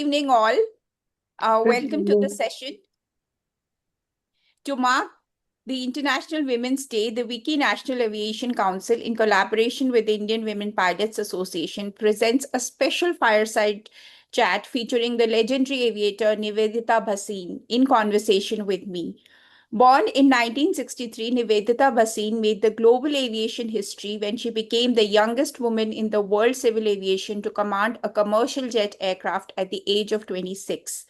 Evening, all. Good Welcome to the evening. session. To mark the International Women's Day, the WICCI National Aviation Council, in collaboration with the Indian Women Pilots Association, presents a special fireside chat featuring the legendary aviator Nivedita Bhasin in conversation with me. Born in 1963, Nivedita Bhasin made the global aviation history when she became the youngest woman in the world civil aviation to command a commercial jet aircraft at the age of 26.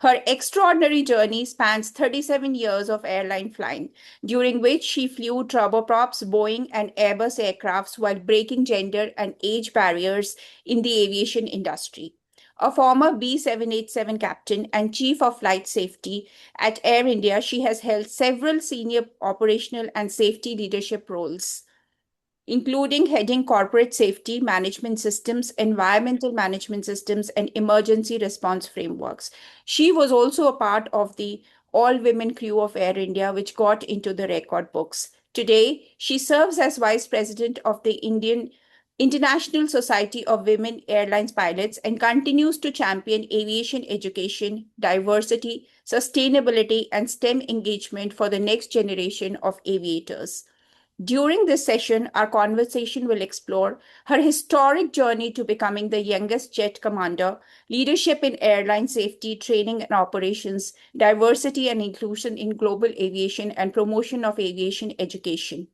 Her extraordinary journey spans 37 years of airline flying, during which she flew turboprops, Boeing, and Airbus aircrafts while breaking gender and age barriers in the aviation industry. A former B787 captain and chief of flight safety at Air India, she has held several senior operational and safety leadership roles, including heading corporate safety management systems, environmental management systems, and emergency response frameworks. She was also a part of the all women crew of Air India, which got into the record books. Today, she serves as vice president of the International Society of Women Airlines Pilots and continues to champion aviation education, diversity, sustainability, and STEM engagement for the next generation of aviators. During this session, our conversation will explore her historic journey to becoming the youngest jet commander, leadership in airline safety, training and operations, diversity and inclusion in global aviation, and promotion of aviation education.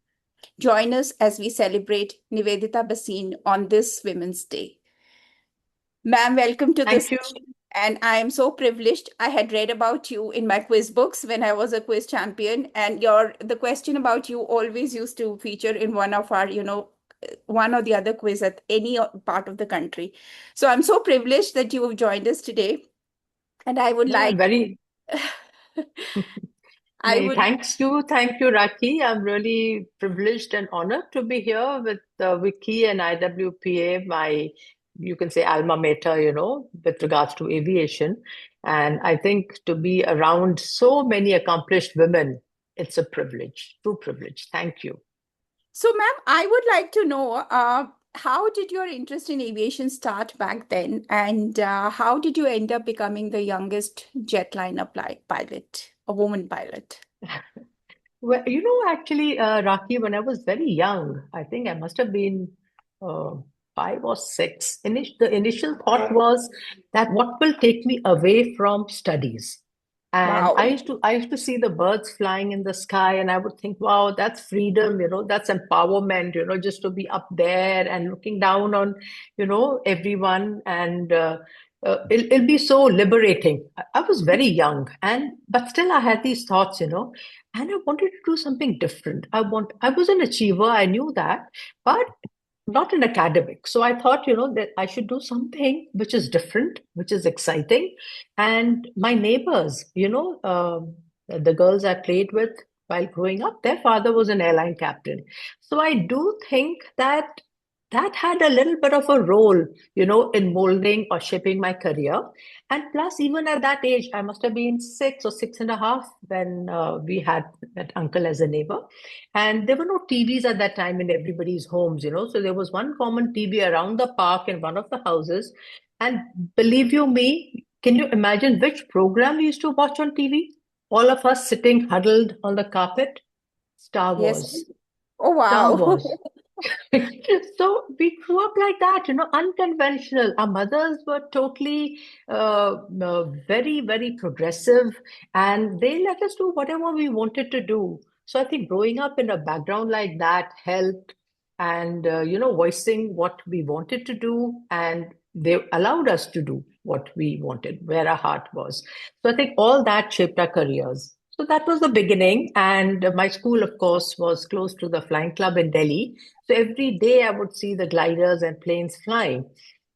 Join us as we celebrate Nivedita Bhasin on this Women's Day. Ma'am, welcome to this Thank you. session. And I am so privileged. I had read about you in my quiz books when I was a quiz champion, and the question about you always used to feature in one of our, one or the other quiz at any part of the country. So I'm so privileged that you have joined us today. And I would Yeah, like, very. I would, Thank you, Rakhee. I'm really privileged and honored to be here with WICCI and IWPA, you can say alma mater, with regards to aviation. And I think to be around so many accomplished women, it's a privilege, true privilege. Thank you. so ma'am, I would like to know, how did your interest in aviation start back then? And how did you end up becoming the youngest jetliner pilot, a woman pilot? Well, actually, Rakhee, when I was very young, I think I must have been uh, 5 or 6. The initial thought was that what will take me away from studies? And I Wow. used to I used to see the birds flying in the sky, and I would think, wow, that's freedom, that's empowerment, just to be up there and looking down on, everyone, and it'll be so liberating. I was very young, but still I had these thoughts, and I wanted to do something different. I was an achiever, I knew that, but not an academic. So I thought, that I should do something which is different, which is exciting. And my neighbors, the girls I played with while growing up, their father was an airline captain. So I do think that that had a little bit of a role, in molding or shaping my career. And plus, even at that age, I must have been 6 or 6.5 when we had that uncle as a neighbor. And there were no TVs at that time in everybody's homes, So there was one common TV around the park in one of the houses. And believe you me, can you imagine which program we used to watch on TV? All of us sitting huddled on the carpet. Star Yes. Wars. Oh, Star wow. Wars. So we grew up like that, unconventional. Our mothers were totally very, very progressive, and they let us do whatever we wanted to do. So I think growing up in a background like that helped, and voicing what we wanted to do, and they allowed us to do what we wanted, where our heart was. So I think all that shaped our careers. So that was the beginning. And my school, of course, was close to the flying club in Delhi. So every day I would see the gliders and planes flying.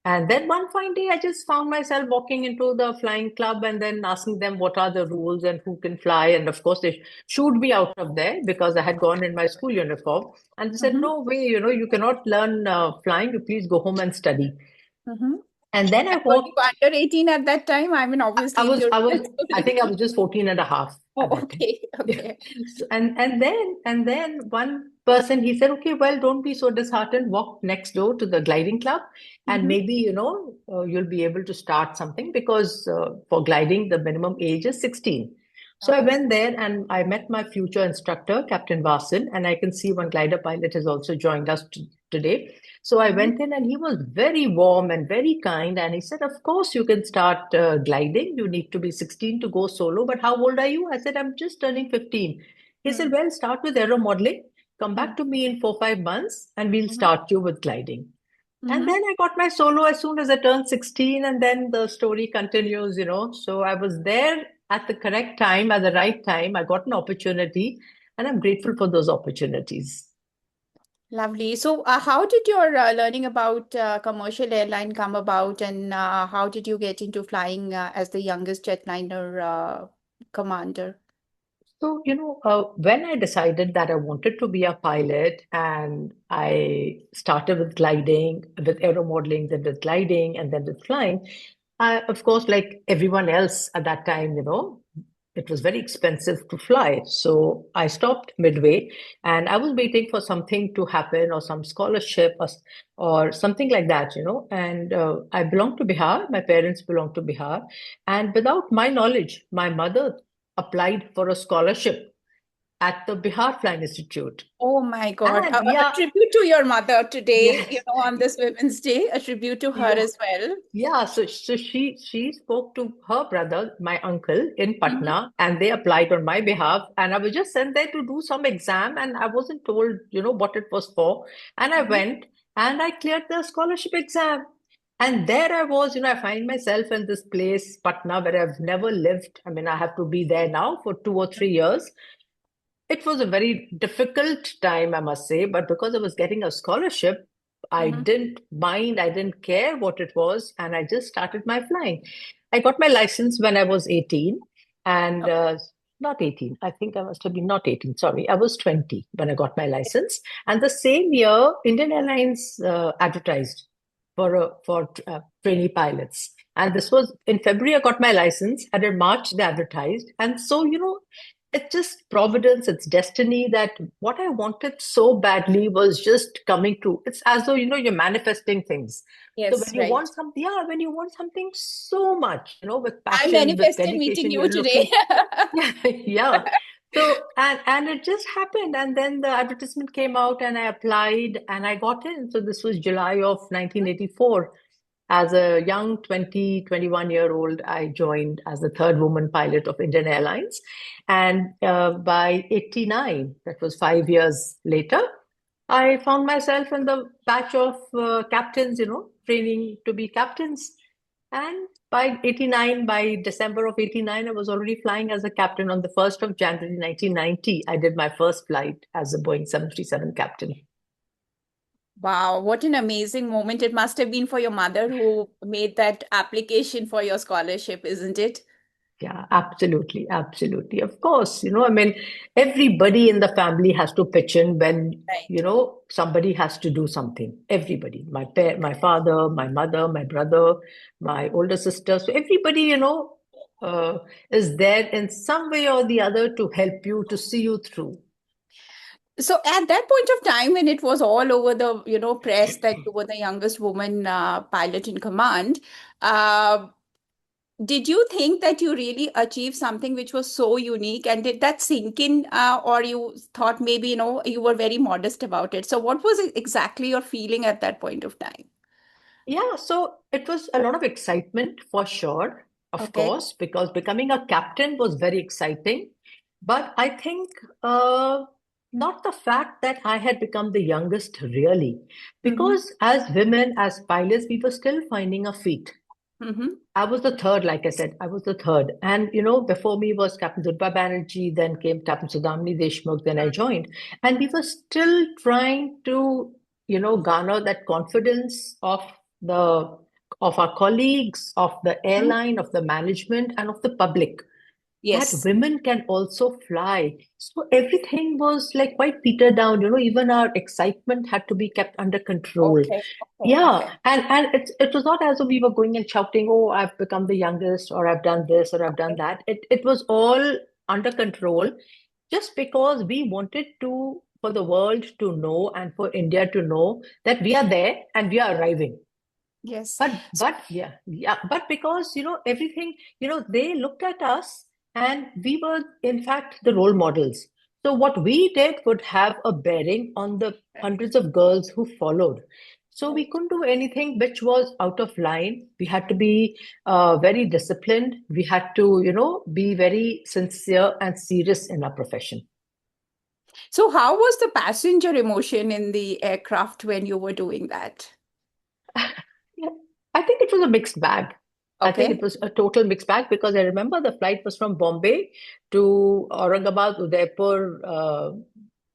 And then one fine day, I just found myself walking into the flying club and then asking them what are the rules and who can fly. And of course, they shooed me out of there because I had gone in my school uniform. And they said, Mhm, no way, you cannot learn flying. You please go home and study. mhm. And then I And were you walked, under 18 at that time? I mean, obviously, in your I think I was just 14 and a half Oh, at that time. okay, Yeah. okay. And then one person, he said, okay, well, don't be so disheartened. Walk next door to the gliding club, and Mm-hmm. maybe, you'll be able to start something because for gliding, the minimum age is 16. So I Okay. went there and I met my future instructor, Captain Bhasin, and I can see one glider pilot has also joined us today. So I Mm-hmm. went in and he was very warm and very kind. And he said, of course, you can start gliding. You need to be 16 to go solo. But how old are you? I said, I'm just turning 15. He said, well, start with aero modeling. Come back to me in 4 5 months and we'll Mm-hmm. start you with gliding. And Mm-hmm. then I got my solo as soon as I turned 16, and then the story continues. So I was there at the correct time, at the right time. I got an opportunity, and I'm grateful for those opportunities. Lovely. So, how did your learning about commercial airline come about, and how did you get into flying as the youngest jetliner commander? So, when I decided that I wanted to be a pilot and I started with gliding, with aero modeling, then with gliding, and then with flying, of course, like everyone else at that time, it was very expensive to fly. So I stopped midway and I was waiting for something to happen or some scholarship or something like that. And I belong to Bihar. My parents belong to Bihar. And without my knowledge, my mother applied for a scholarship at the Bihar Flying Institute. Oh my God. And A yeah, tribute to your mother today, yes, on this Women's Day, a tribute to her yeah. as well. Yeah, so she spoke to her brother, my uncle in Mm-hmm. Patna, and they applied on my behalf. And I was just sent there to do some exam, and I wasn't told, what it was for. And I Mm-hmm. went and I cleared the scholarship exam. And there I was, I find myself in this place, Patna, where I've never lived. I mean, I have to be there now for 2 or 3 years. It was a very difficult time, I must say, but because I was getting a scholarship, I Mm-hmm. didn't mind, I didn't care what it was, and I just started my flying. I got my license when I was 18, and not 18, I think I must have been not 18, sorry, I was 20 when I got my license. And the same year, Indian Airlines advertised for trainee pilots. And this was in February, I got my license, and in March, they advertised. And so, it's just providence, it's destiny that what I wanted so badly was just coming true. It's as though, you're manifesting things. So when Yes, you right. want something, yeah, when you want something so much, with I passion, with manifested meeting dedication, you you're today. looking, yeah, yeah. So and it just happened. And then the advertisement came out and I applied and I got in. So this was July of 1984. As a young 21-year-old, I joined as the third woman pilot of Indian Airlines. And by 89, that was 5 years later, I found myself in the batch of captains, training to be captains. And by 89, by December of 89, I was already flying as a captain. On the 1st of January 1990, I did my first flight as a Boeing 737 captain. Wow, what an amazing moment it must have been for your mother who made that application for your scholarship, isn't it? Yeah, absolutely, absolutely. Of course, I mean, everybody in the family has to pitch in when, Right. you know, somebody has to do something. Everybody, my father, my mother, my brother, my older sister. So everybody, is there in some way or the other to help you, to see you through. So at that point of time when it was all over the, press that you were the youngest woman pilot in command, uh, did you think that you really achieved something which was so unique? And did that sink in, or you thought maybe, you were very modest about it? So what was exactly your feeling at that point of time? Yeah, so it was a lot of excitement for sure, of Okay. course, because becoming a captain was very exciting. But I think not the fact that I had become the youngest really, Mm-hmm. because as women, as pilots, we were still finding our feet. Mm-hmm. I was the third, like I said, I was the third. And before me was Captain Durba Banerjee, then came Captain Sudhamni Deshmukh, then I joined. And we were still trying to, garner that confidence the of our colleagues, of the Mm-hmm. airline, of the management, and of the public that Yes. women can also fly. So everything was like quite petered down, even our excitement had to be kept under control. Okay. Okay. Yeah, Okay. and it was not as though we were going and shouting, "Oh, I've become the youngest," or "I've done this," or "I've done Okay. that." It was all under control, just because we wanted to for the world to know and for India to know that we are there and we are arriving. Yes. But because, everything, they looked at us and we were, in fact, the role models. So what we did would have a bearing on the hundreds of girls who followed. So we Right. couldn't do anything which was out of line. We had to be very disciplined. We had to, be very sincere and serious in our profession. So, how was the passenger emotion in the aircraft when you were doing that? Yeah, I think it was a mixed bag. I think it Okay. was a total mixed bag because I remember the flight was from Bombay to Aurangabad, Udaipur,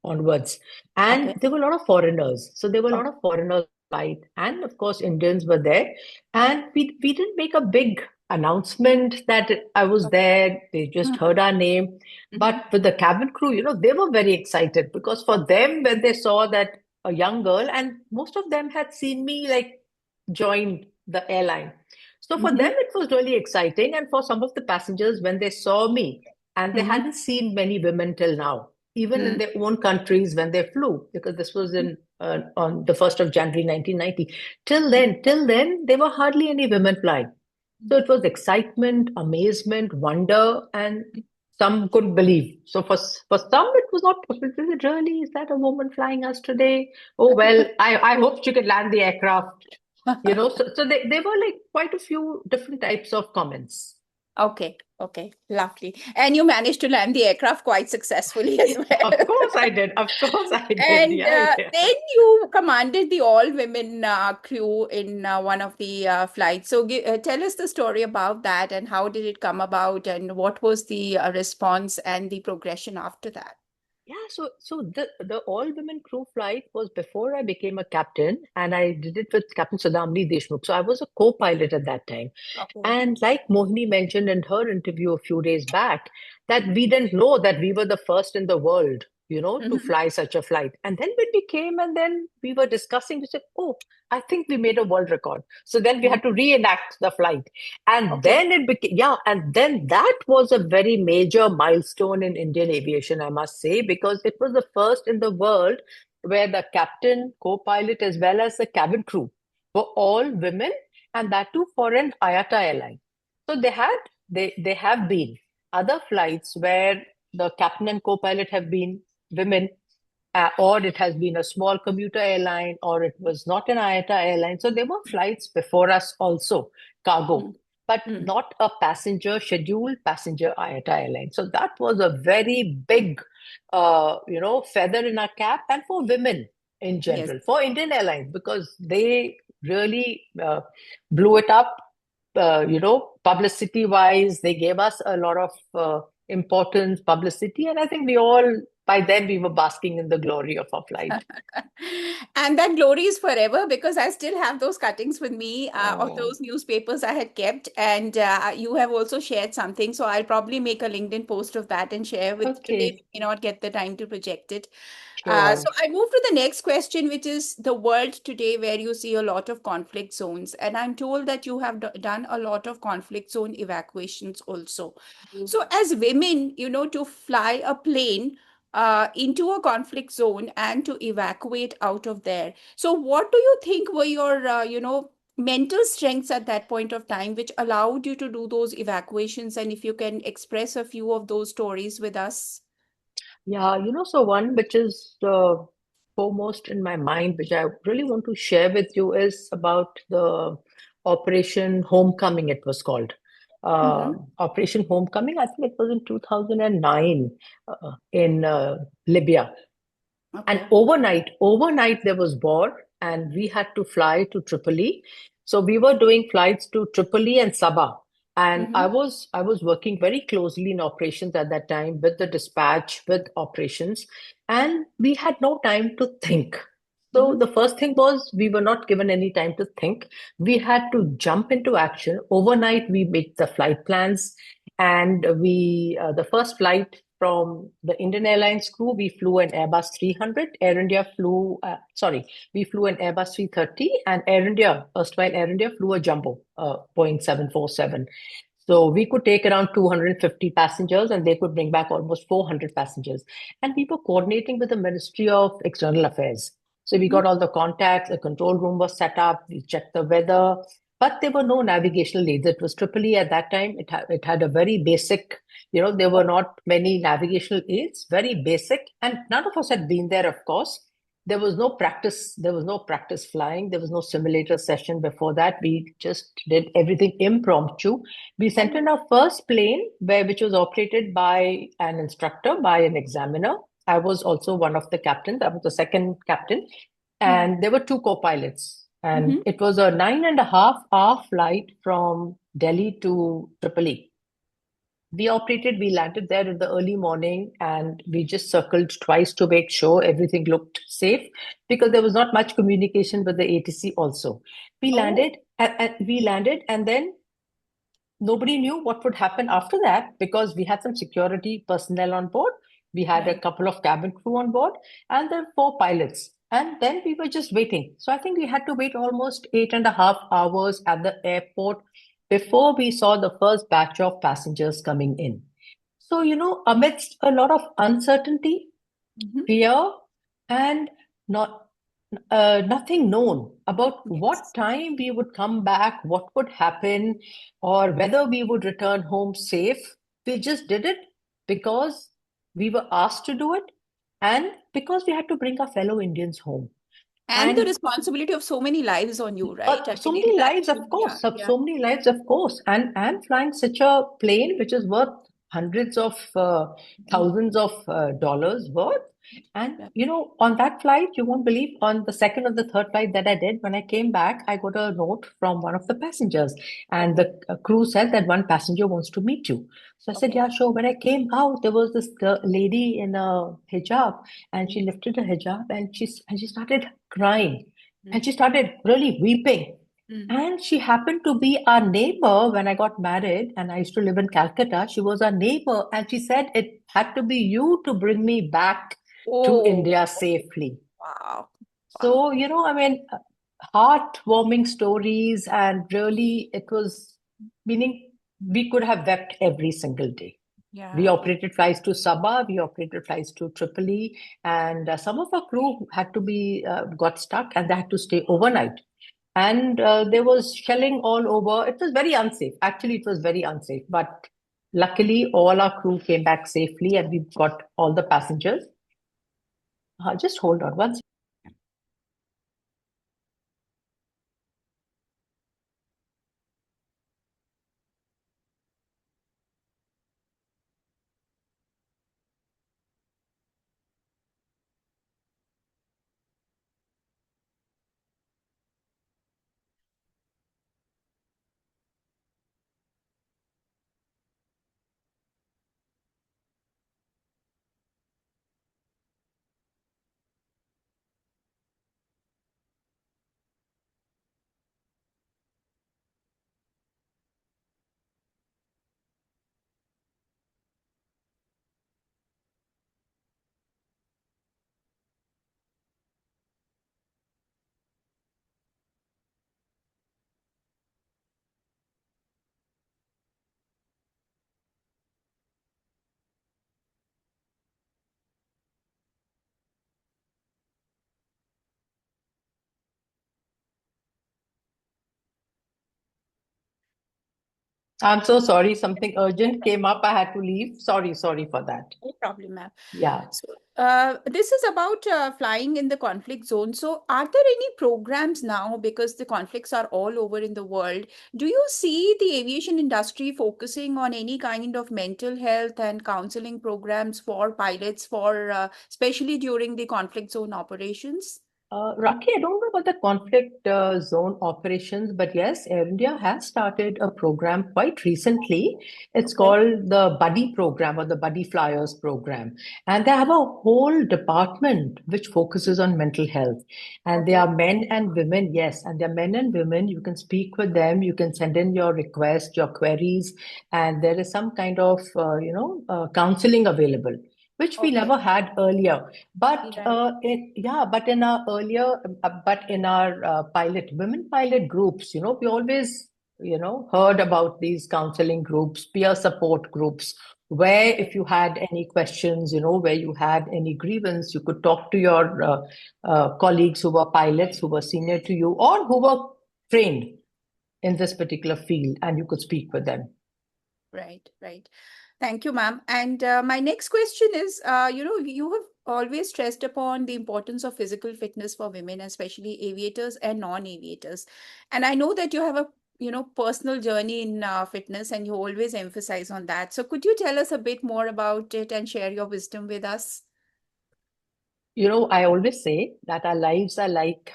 onwards. And Okay. there were a lot of foreigners. So there were a lot Okay. of foreigners flight. And of course, Indians were there. And we didn't make a big announcement that I was there. They just Mhm. heard our name. Mhm. But with the cabin crew, they were very excited because for them, when they saw that a young girl, and most of them had seen me like join the airline. So for them, Mhm. it was really exciting. And for some of the passengers, when they saw me, and they Mhm. hadn't seen many women till now, even in Mhm. their own countries when they flew, because this was in on the 1st of January 1990. Till then, there were hardly any women flying. So it was excitement, amazement, wonder, and some couldn't believe. So for some, it was not possible. Is it really? Is that a woman flying us today? Oh, well, I hoped you could land the aircraft. So there were like quite a few different types of comments. Okay. Okay. Lovely. And you managed to land the aircraft quite successfully as Of well. course I did. Of course I did. And Yeah, yeah. then you commanded the all-women crew in one of the flights. So tell us the story about that and how did it come about and what was the response and the progression after that? Yeah, so the all women crew flight was before I became a captain, and I did it with Captain Sadamni Deshmukh. So I was a co-pilot at that time. Okay. And like Mohini mentioned in her interview a few days back, that we didn't know that we were the first in the world, to Mhm. fly such a flight. And then when we came and then we were discussing, we said, oh, I think we made a world record. So then we Mhm. had to reenact the flight. And Okay. then it became, yeah, and then that was a very major milestone in Indian aviation, I must say, because it was the first in the world where the captain, co-pilot, as well as the cabin crew were all women, and that too for an IATA airline. So they have been other flights where the captain and co-pilot have been women, or it has been a small commuter airline, or it was not an IATA airline. So there were flights before us also, cargo, Mhm. but Mhm. not a scheduled passenger IATA airline. So that was a very big, feather in our cap, and for women in Yes. general, for Indian Airlines, because they really blew it up. Publicity wise, they gave us a lot of importance, publicity, and I think we all by then we were basking in the glory of our flight. And that glory is forever because I still have those cuttings with me of Oh, those newspapers I had kept. And you have also shared something. So I'll probably make a LinkedIn post of that and share with today. okay, We may not get the time to project it. So sure. I move to the next question, which is the world today, where you see a lot of conflict zones. And I'm told that you have done a lot of conflict zone evacuations also. So, as women, to fly a plane into a conflict zone and to evacuate out of there. So, what do you think were your, mental strengths at that point of time, which allowed you to do those evacuations? And if you can express a few of those stories with us. Yeah, so one which is foremost in my mind, which I really want to share with you, is about the Operation Homecoming, it was called. Mm-hmm. Operation Homecoming, I think it was in 2009 in Libya. And Okay. overnight there was war, and we had to fly to Tripoli. So we were doing flights to Tripoli and Sabah. And I Mm-hmm. was I was working very closely in operations at that time with the dispatch, with operations, and we had no time to think. So Mm-hmm. the first thing was we were not given any time to think. We had to jump into action. Overnight, we made the flight plans, and the first flight from the Indian Airlines crew, we flew an Airbus 300. Air India we flew an Airbus 330, and Air India, erstwhile Air India, flew a jumbo, Boeing 747. So we could take around 250 passengers and they could bring back almost 400 passengers. And we were coordinating with the Ministry of External Affairs. So we Mhm. got all the contacts, a control room was set up, we checked the weather, but there were no navigational aids. It was Tripoli at that time. It had a very basic, there were not many navigational aids, very basic. And none of us had been there, of course. There was no practice flying. There was no simulator session before that. We just did everything impromptu. We sent Oh, in our first plane, which was operated by an instructor, by an examiner. I was also one of the captains. I was the second captain. yeah. And there were two co-pilots. And Hmm. it was a 9.5 hour flight from Delhi to Tripoli. We landed there in the early morning and we just circled twice to make sure everything looked safe because there was not much communication with the ATC also. We Oh, landed and then nobody knew what would happen after that because we had some security personnel on board. We had a right. couple of cabin crew on board and then four pilots. And then we were just waiting. So I think we had to wait almost 8.5 hours at the airport before we saw the first batch of passengers coming in. So, amidst a lot of uncertainty, Hmm. fear, and not nothing known about what Yes. time we would come back, what would happen, or whether we would return home safe. We just did it because we were asked to do it and because we had to bring our fellow Indians home. And the And responsibility of so many lives on you, right? I so mean, many lives, of interaction. Yeah, course, yeah. so many lives, of course. And I'm flying such a plane which is worth hundreds of Mhm. thousands of dollars worth. And, Yeah. on that flight, you won't believe on the second or the third flight that I did, when I came back, I got a note from one of the passengers. And Okay. the crew said that one passenger wants to meet you. So I said, Okay. yeah, sure. When I came out, there was this lady in a hijab and she lifted her hijab and she started crying. And she started really weeping. Mm-hmm. And she happened to be our neighbor when I got married, and I used to live in Calcutta. She was our neighbor, and she said it had to be you to bring me back to Oh, India safely. wow. Wow. So, I mean, heartwarming stories, and really, it was meaning we could have wept every single day. We Yeah. operated flights to Sabah, we operated flights to Tripoli, and some of our crew had to be got stuck and they had to stay overnight. And there was shelling all over. It was very unsafe. Actually, it was very unsafe. But luckily, all our crew came back safely and we got all the passengers. Just hold on one second. I'm so sorry. Something urgent came up. I had to leave. Sorry for that. No problem, ma'am. Yeah. So, this is about flying in the conflict zone. So, are there any programs now, because the conflicts are all over in the world? Do you see the aviation industry focusing on any kind of mental health and counseling programs for pilots, for especially during the conflict zone operations? Rakhee, I don't know about the conflict zone operations, but yes, Air India has started a program quite recently. It's Okay. called the Buddy Program or the Buddy Flyers Program. And they have a whole department which focuses on mental health. And they Okay. are men and women, yes, and they're men and women. You can speak with them, you can send in your request, your queries, and there is some kind of, counseling available, which we Okay. never had earlier. But Right. but in our earlier, but in our pilot women pilot groups, we always heard about these counseling groups, peer support groups, where if you had any questions, where you had any grievance, you could talk to your colleagues who were pilots, who were senior to you, or who were trained in this particular field, and you could speak with them. Right, right. Thank you, ma'am. And my next question is, you have always stressed upon the importance of physical fitness for women, especially aviators and non-aviators. And I know that you have a, personal journey in fitness, and you always emphasize on that. So could you tell us a bit more about it and share your wisdom with us? I always say that our lives are like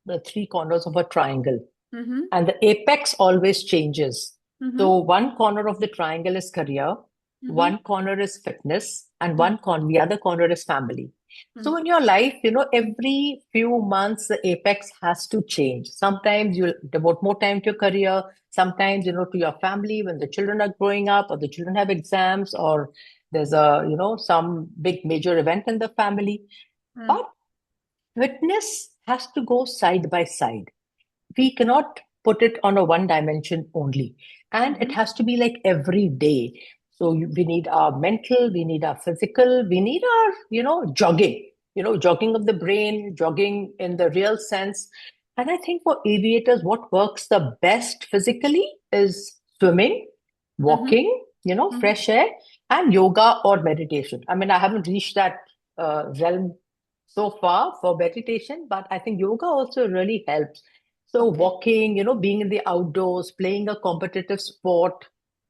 the three corners of a triangle, Mm-hmm. and the apex always changes. Mm-hmm. So one corner of the triangle is career, Mm-hmm. one corner is fitness, and the other corner is family. Mm-hmm. So in your life, every few months the apex has to change. Sometimes you'll devote more time to your career, sometimes, to your family when the children are growing up or the children have exams or there's some big major event in the family. But fitness has to go side by side. We cannot put it on a one dimension only. And it Mm-hmm. has to be like every day. So we need our mental, we need our physical, we need our, jogging, jogging of the brain, jogging in the real sense. And I think for aviators, what works the best physically is swimming, Mm-hmm. walking, Mm-hmm. fresh air, and yoga or meditation. I mean, I haven't reached that realm so far for meditation, but I think yoga also really helps. So Okay. walking, being in the outdoors, playing a competitive sport,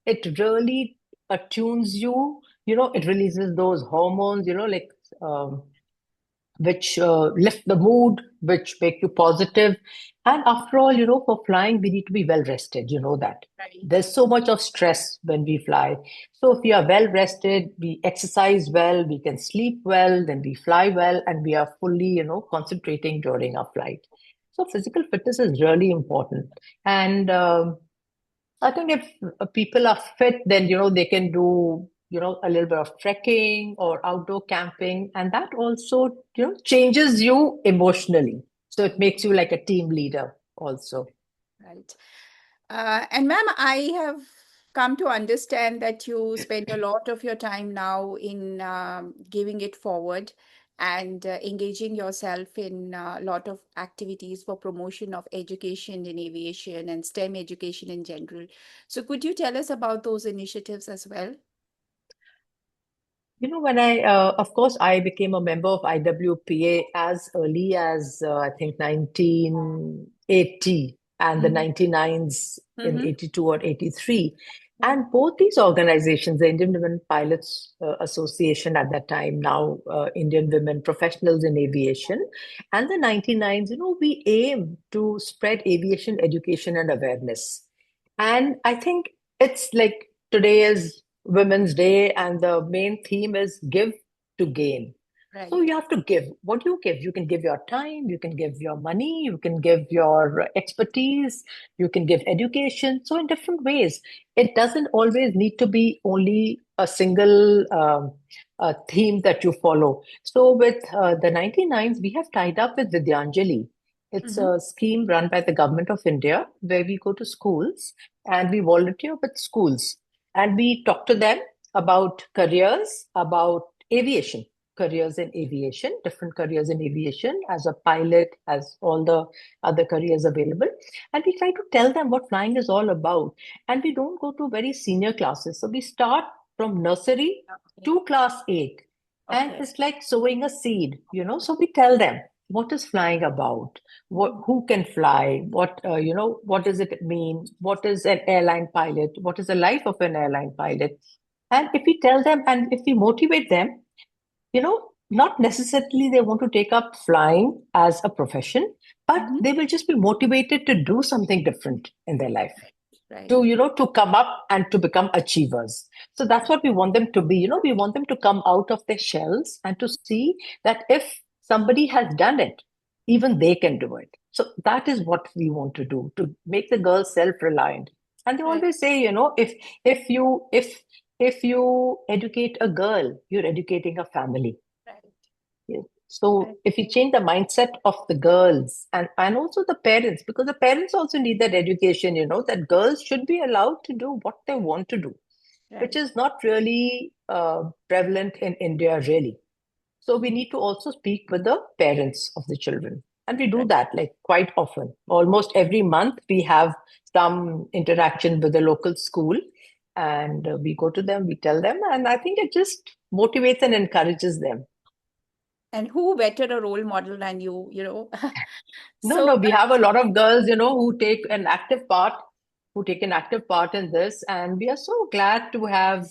it really attunes you, it releases those hormones, like um, which lift the mood, which make you positive. And after all, for flying, we need to be well rested. You know that. Right. There's so much of stress when we fly. So if we are well rested, we exercise well, we can sleep well, then we fly well, and we are fully, concentrating during our flight. So physical fitness is really important. And I think if people are fit, then they can do a little bit of trekking or outdoor camping, and that also changes you emotionally. So it makes you like a team leader also. Right. And ma'am, I have come to understand that you spend a lot of your time now in giving it forward and engaging yourself in a lot of activities for promotion of education in aviation and STEM education in general. So could you tell us about those initiatives as well? When of course, I became a member of IWPA as early as I think 1980 and the Mm-hmm. 99s in Mm-hmm. 82 or 83. And both these organizations, the Indian Women Pilots Association at that time, now Indian Women Professionals in Aviation, and the 99s, we aim to spread aviation education and awareness. And I think it's like today is Women's Day, and the main theme is give to gain. So Right. you have to give. What do you give? You can give your time, you can give your money, you can give your expertise, you can give education. So in different ways, it doesn't always need to be only a single theme that you follow. So with the 99s, we have tied up with Vidyanjali. It's Mm-hmm. a scheme run by the government of India where we go to schools and we volunteer with schools and we talk to them about careers, about aviation, careers in aviation, different careers in aviation, as a pilot, as all the other careers available. And we try to tell them what flying is all about. And we don't go to very senior classes. So we start from nursery Okay. to class 8. And Okay. it's like sowing a seed, So we tell them what is flying about, who can fly, what does it mean, what is an airline pilot, what is the life of an airline pilot. And if we tell them and if we motivate them, not necessarily they want to take up flying as a profession, but Mm-hmm. they will just be motivated to do something different in their life, to, Right. to come up and to become achievers. So that's what we want them to be. We want them to come out of their shells and to see that if somebody has done it, even they can do it. So that is what we want to make the girls self-reliant. And they Right. always say, if you educate a girl, you're educating a family. Right. Yes. So if you change the mindset of the girls and also the parents, because the parents also need that education, that girls should be allowed to do what they want to do, which Right. is not really prevalent in India, really. So we need to also speak with the parents of the children. And we do Right. that like quite often. Almost every month, we have some interaction with the local school and we go to them, we tell them, and I think it just motivates and encourages them. And who better a role model than you, No, So, no, we have a lot of girls, who take an active part in this. And we are so glad to have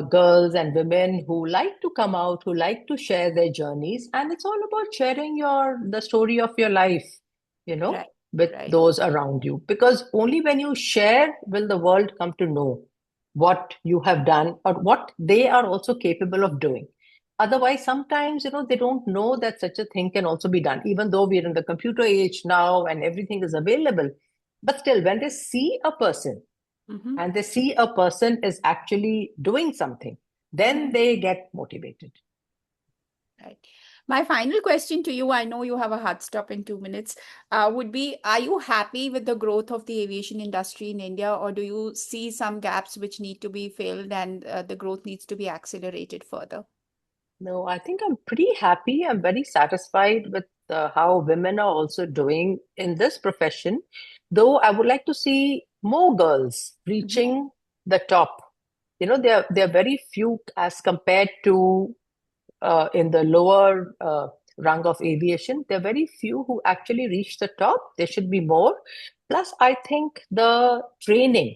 girls and women who like to come out, who like to share their journeys. And it's all about sharing the story of your life, right, with right. those around you. Because only when you share will the world come to know what you have done or what they are also capable of doing. Otherwise, sometimes, they don't know that such a thing can also be done, even though we're in the computer age now and everything is available. But still, when they see a person Mm-hmm. and they see a person is actually doing something, then Mm-hmm. they get motivated. Right. My final question to you, I know you have a hard stop in 2 minutes, would be, are you happy with the growth of the aviation industry in India, or do you see some gaps which need to be filled and the growth needs to be accelerated further? No, I think I'm pretty happy. I'm very satisfied with how women are also doing in this profession, though I would like to see more girls Mm-hmm. reaching the top. There are very few as compared to in the lower rung of aviation. There are very few who actually reach the top. There should be more. Plus, I think the training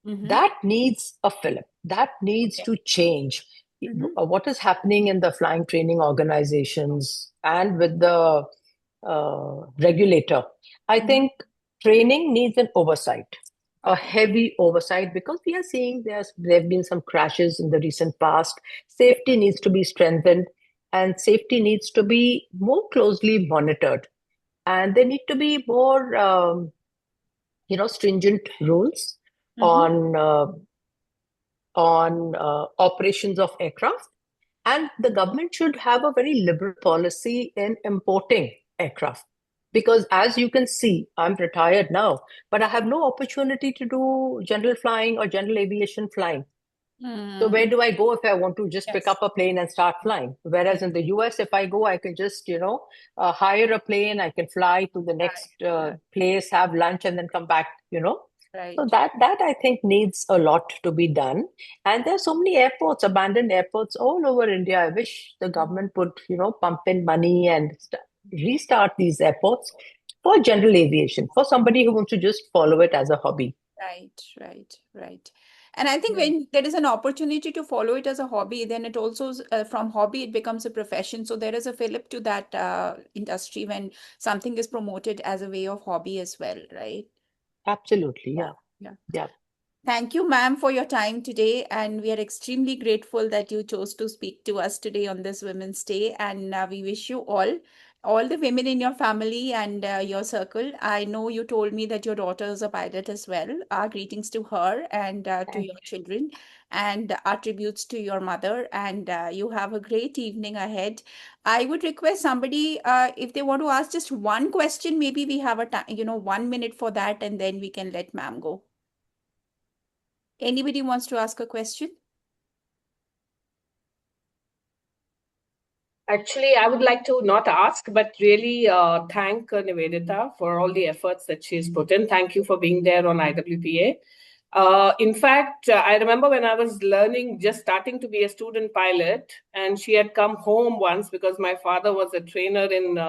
Mm-hmm. that needs a fillip. That needs Okay. to change. Mm-hmm. What is happening in the flying training organizations and with the regulator? I Mm-hmm. think training needs an oversight, a Okay. heavy oversight, because we are seeing there have been some crashes in the recent past. Safety needs to be strengthened, and safety needs to be more closely monitored. And there need to be more, stringent rules Mm-hmm. on operations of aircraft. And the government should have a very liberal policy in importing aircraft. Because as you can see, I'm retired now, but I have no opportunity to do general flying or general aviation flying. So where Mm. do I go if I want to just pick Yes. up a plane and start flying? Whereas Yes. in the US, if I go, I can just, hire a plane, I can fly to the next Right. place, have lunch, and then come back. So Right. that I think needs a lot to be done. And there's so many airports, abandoned airports all over India. I wish the government would, pump in money and restart these airports for general aviation, for somebody who wants to just follow it as a hobby. Right, right, right. And I think Yeah. when there is an opportunity to follow it as a hobby, then it also, from hobby, it becomes a profession. So there is a fillip to that industry when something is promoted as a way of hobby as well, right? Absolutely. Yeah. Yeah. Yeah. Yeah. Thank you, ma'am, for your time today. And we are extremely grateful that you chose to speak to us today on this Women's Day. And we wish you all the women in your family and your circle. I know you told me that your daughter is a pilot as well. Our greetings to her and to Thank your children, and our tributes to your mother. And you have a great evening ahead. I would request somebody, if they want to ask just one question, maybe we have a time, 1 minute for that, and then we can let ma'am go. Anybody wants to ask a question? Actually, I would like to not ask, but really thank Nivedita for all the efforts that she's put in. Thank you for being there on IWPA. In fact, I remember when I was learning, just starting to be a student pilot, and she had come home once because my father was a trainer in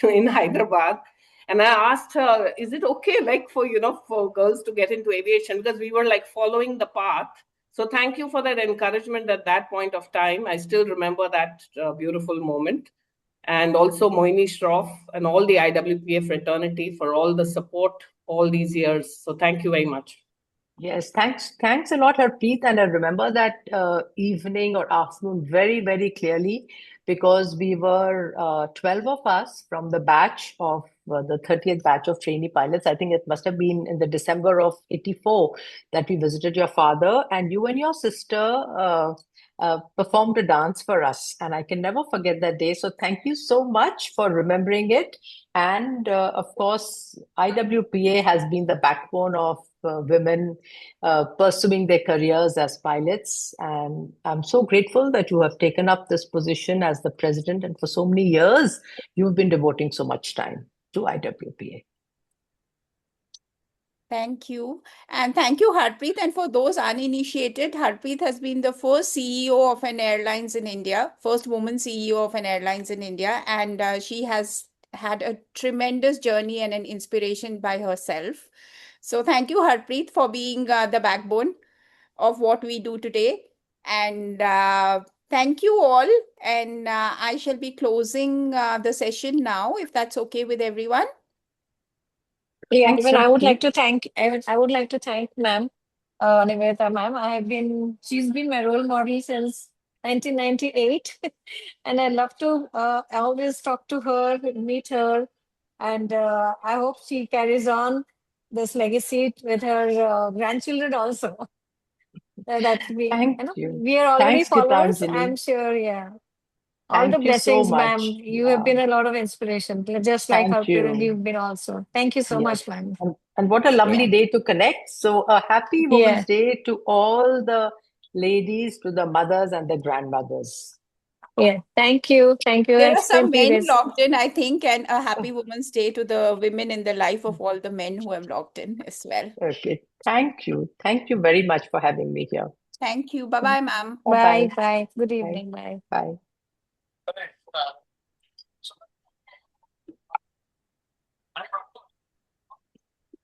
in Hyderabad. And I asked her, "Is it okay, like for girls to get into aviation?" Because we were like following the path. So thank you for that encouragement at that point of time. I still remember that beautiful moment. And also Moini Shroff and all the IWPA fraternity for all the support all these years. So thank you very much. Yes, thanks a lot, Harpreet. And I remember that evening or afternoon very, very clearly because we were 12 of us from the batch of the 30th batch of trainee pilots. I think it must have been in the December of 84 that we visited your father, and you and your sister performed a dance for us. And I can never forget that day. So thank you so much for remembering it. And of course, IWPA has been the backbone of women pursuing their careers as pilots. And I'm so grateful that you have taken up this position as the president. And for so many years, you've been devoting so much time to IWPA. Thank you. And thank you, Harpreet. And for those uninitiated, Harpreet has been the first CEO of an airlines in India, first woman CEO of an airlines in India. And she has had a tremendous journey and an inspiration by herself. So thank you, Harpreet, for being the backbone of what we do today. And thank you all. And I shall be closing the session now, if that's okay with everyone. Yeah, Thanks, even I would like Rakhee. to thank, I would like to thank ma'am, Nivedita ma'am. She's been my role model since 1998, and I love to always talk to her, meet her, and I hope she carries on this legacy with her grandchildren also. That Thank you. we are already Thanks, followers. Gitanjali. I'm sure. Yeah. All the Thank you so blessings, ma'am. much. You have Yeah, been a lot of inspiration, just like thank our parent, you. you've been also. Thank you so Yes. much, ma'am. And what a lovely Yeah. day to connect. So, a happy Yeah. Women's Day to all the ladies, to the mothers and the grandmothers. Yeah. Thank you. Thank you. There And are some simply men this. logged in, I think, and a happy Women's Day to the women in the life of all the men who have logged in as well. Okay. Thank you. Thank you very much for having me here. Thank you. Bye bye, ma'am. Bye. Bye-bye. Bye. Good Bye. evening. Bye. Bye.